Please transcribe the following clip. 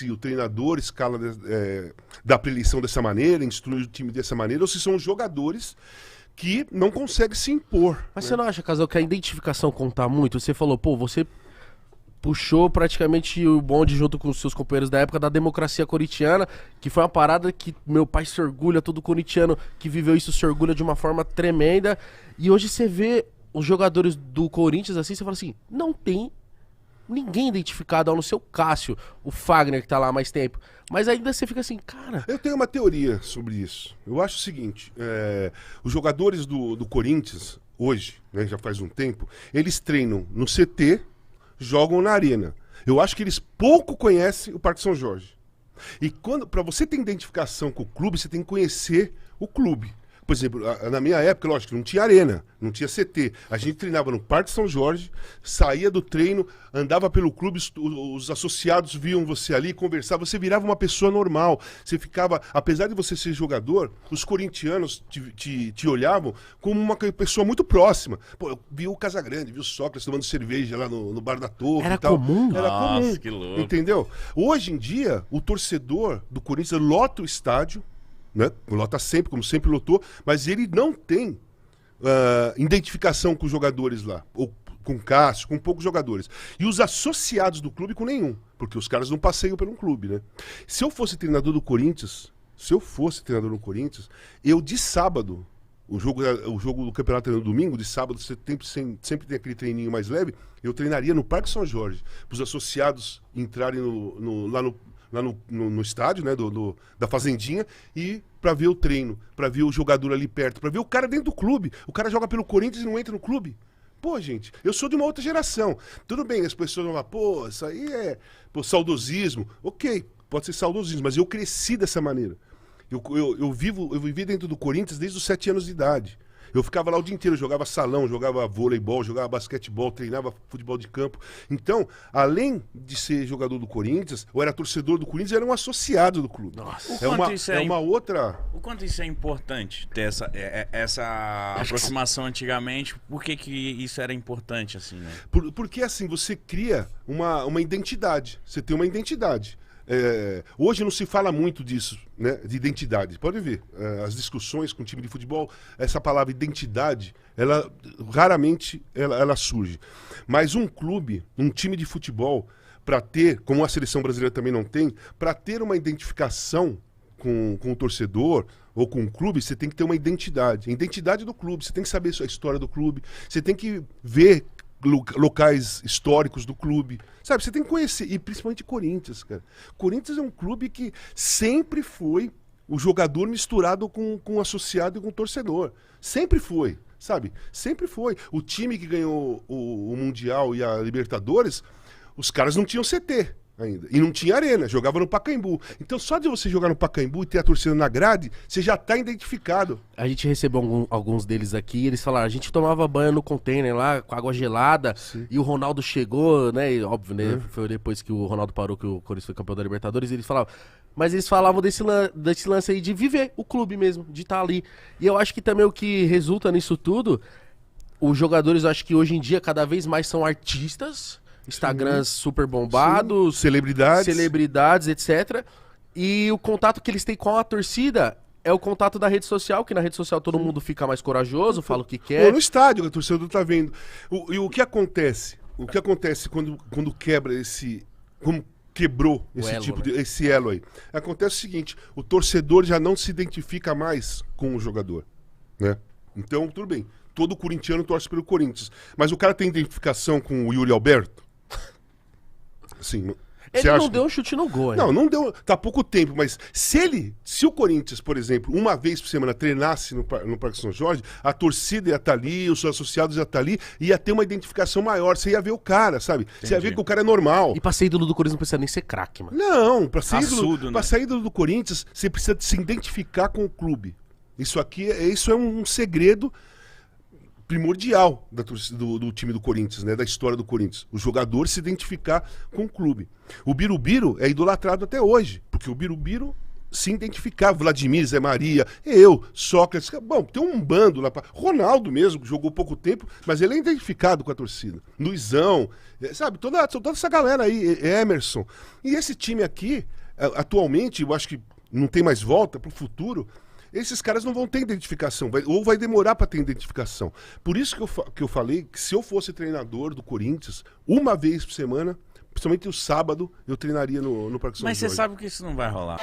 se o treinador escala, dá pra eleição dessa maneira, instrui o time dessa maneira, ou se são jogadores que não conseguem se impor. Mas né? você não acha, Casal, que a identificação conta muito? Você falou, pô, você puxou praticamente o bonde junto com os seus companheiros da época da democracia corintiana, que foi uma parada que meu pai se orgulha, todo corintiano que viveu isso se orgulha de uma forma tremenda. E hoje você vê os jogadores do Corinthians assim, você fala assim, não tem ninguém identificado, a não ser o Cássio, o Fagner que tá lá há mais tempo. Mas ainda você fica assim, cara... Eu tenho uma teoria sobre isso. Eu acho o seguinte, os jogadores do Corinthians, hoje, né, já faz um tempo, eles treinam no CT, jogam na arena. Eu acho que eles pouco conhecem o Parque São Jorge. E para você ter identificação com o clube, você tem que conhecer o clube. Por exemplo, na minha época, lógico, não tinha arena, não tinha CT. A gente treinava no Parque São Jorge, saía do treino, andava pelo clube, os associados viam você ali, conversavam, você virava uma pessoa normal. Você ficava, apesar de você ser jogador, os corintianos te olhavam como uma pessoa muito próxima. Pô, eu vi o Casagrande, vi o Sócrates tomando cerveja lá no Bar da Torre Era e tal. comum? Era Nossa, comum, que louco. entendeu? Hoje em dia, o torcedor do Corinthians lota o estádio, né? Lota sempre, como sempre lotou, mas ele não tem identificação com os jogadores lá, ou com Cássio, com poucos jogadores. E os associados do clube com nenhum, porque os caras não passeiam pelo clube, né? Se eu fosse treinador do Corinthians, eu de sábado, o jogo do campeonato é no domingo, de sábado você sempre tem aquele treininho mais leve, eu treinaria no Parque São Jorge, para os associados entrarem lá no estádio, né, da Fazendinha, e pra ver o treino, pra ver o jogador ali perto, pra ver o cara dentro do clube. O cara joga pelo Corinthians e não entra no clube. Pô, gente, eu sou de uma outra geração. Tudo bem, as pessoas vão falar, pô, isso aí é saudosismo. Ok, pode ser saudosismo, mas eu cresci dessa maneira. Eu vivi dentro do Corinthians desde os 7 anos de idade. Eu ficava lá o dia inteiro, jogava salão, jogava vôleibol, jogava basquetebol, treinava futebol de campo. Então, além de ser jogador do Corinthians, ou era torcedor do Corinthians, era um associado do clube. Nossa. uma outra... O quanto isso é importante, ter essa aproximação antigamente? Por que isso era importante, assim, né? Porque, assim, você cria uma identidade. Você tem uma identidade. Hoje não se fala muito disso, né, de identidade. Pode ver, as discussões com o time de futebol, essa palavra identidade, ela raramente ela surge. Mas um clube, um time de futebol, para ter, como a seleção brasileira também não tem, para ter uma identificação com o torcedor ou com o clube, você tem que ter uma identidade. A identidade do clube, você tem que saber a história do clube, você tem que ver locais históricos do clube, sabe? Você tem que conhecer, e principalmente Corinthians, cara. Corinthians é um clube que sempre foi o jogador misturado com o associado e com o torcedor. Sempre foi, sabe? Sempre foi. O time que ganhou o Mundial e a Libertadores, os caras não tinham CT ainda. E não tinha arena, jogava no Pacaembu. Então só de você jogar no Pacaembu e ter a torcida na grade, você já tá identificado. A gente recebeu alguns deles aqui, eles falaram, a gente tomava banho no container lá, com água gelada, Sim. e o Ronaldo chegou, né, e, óbvio, né, foi depois que o Ronaldo parou, que o Corinthians foi campeão da Libertadores, e eles falavam, mas eles falavam desse lance aí de viver o clube mesmo, de estar ali. E eu acho que também o que resulta nisso tudo, os jogadores, eu acho que hoje em dia cada vez mais são artistas, Instagrams super bombados, celebridades, etc. E o contato que eles têm com a torcida é o contato da rede social, que na rede social todo mundo fica mais corajoso, fala o que quer. Ou no estádio, a torcida tá vendo. E o que acontece? O que acontece quando quebra esse... Como quebrou esse elo, tipo né? de... Esse elo aí. Acontece o seguinte, o torcedor já não se identifica mais com o jogador, né? Então, tudo bem. Todo corintiano torce pelo Corinthians. Mas o cara tem identificação com o Yuri Alberto? Assim, Ele não deu um chute no gol, né? não deu, tá pouco tempo, mas se o Corinthians, por exemplo, uma vez por semana treinasse no Parque São Jorge, a torcida ia estar ali, os seus associados iam estar ali, ia ter uma identificação maior, você ia ver o cara, sabe? Entendi. Você ia ver que o cara é normal. E pra ser ídolo do Corinthians não precisa nem ser craque, mano. Não, pra ser Raçudo, né? ídolo do Corinthians, você precisa se identificar com o clube. Isso é um segredo primordial do time do Corinthians, né? Da história do Corinthians. O jogador se identificar com o clube. O Birubiru é idolatrado até hoje, porque o Birubiru se identificar. Vladimir, Zé Maria, eu, Sócrates. Bom, tem um bando lá. Ronaldo mesmo, que jogou pouco tempo, mas ele é identificado com a torcida. Luizão, sabe? Toda essa galera aí, Emerson. E esse time aqui, atualmente, eu acho que não tem mais volta pro futuro. Esses caras não vão ter identificação, ou vai demorar para ter identificação. Por isso que eu falei que se eu fosse treinador do Corinthians, uma vez por semana, principalmente o sábado, eu treinaria no Parque São Jorge. Mas você sabe que isso não vai rolar.